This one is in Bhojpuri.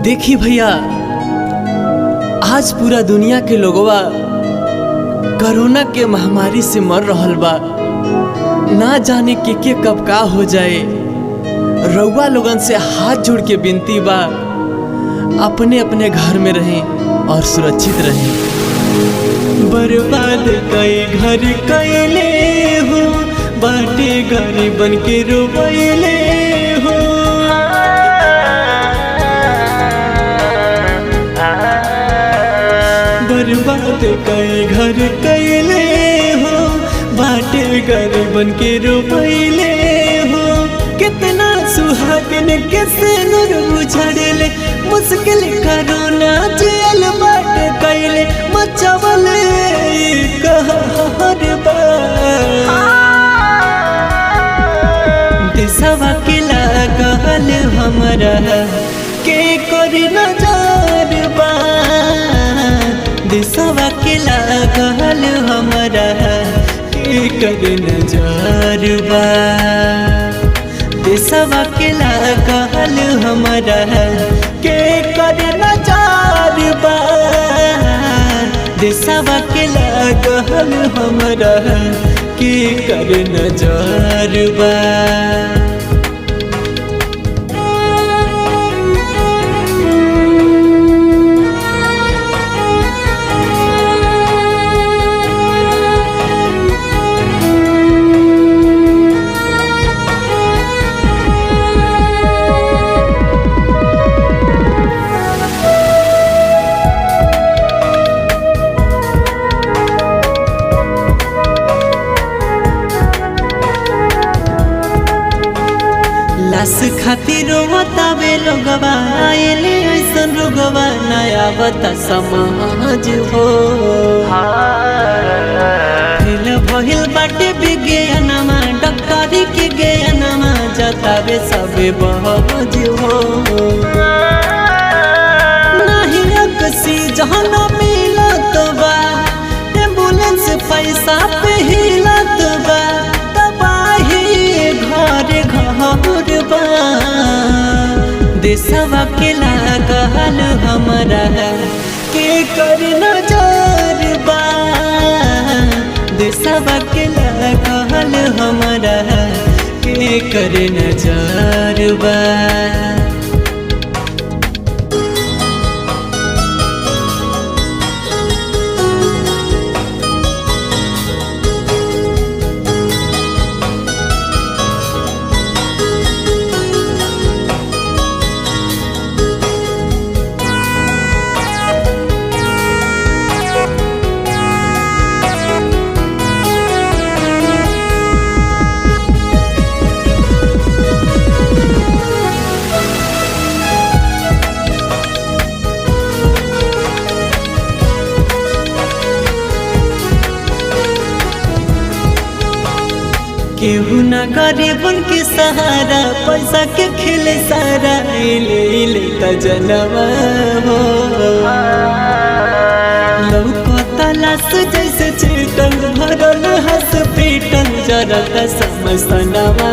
देखी भैया, आज पूरा दुनिया के लोगवा कोरोना के महामारी से मर रहल बा। ना जाने के कब का हो जाए। रउआ लोगन से हाथ जोड़ के विनती बा, अपने अपने घर में रहें और सुरक्षित रहें। बर्बाद कई घर कैले हो, बाटे गरीबन के रोवैले हो। बर्बाद कई घर कैले हो, बाटे गरीबन के रोवैले हो। कितना सुहागन के सिनुर उछड़ले, मुश्किल कोरोना जेल बाट कैले मचवले कहर बा। देशवा के लागल हमरा के कर नजर बा। देशवा के लागल हमरा के कर नजर बा। देशवा के लागल हमरा के कर नजर बा। देशवा के लागल हमरा के कर नजर बा। लाश खातिर रोतावे लोगवा, आइले ऐसन रोगवा नया बता समाज हो। फिर भइल बाटे विज्ञानमा, डॉक्टरी के ज्ञानमा जतावे सबे बहज हो। नहीं अकसी जहाँ न मिलत बा, एम्बुलेंस पैसा पे हिलत बा। घर बा देशवा के लागल हमरा के कर नजर बा। देशवा के लागल हमरा के कर नजर बा। केहू न गरीबन के सहारा, पैसा के खेले सारा इले त जनवा हो। लौकता लाश जैसे चेतन भरल हॉस्पिटल जरत समसनवा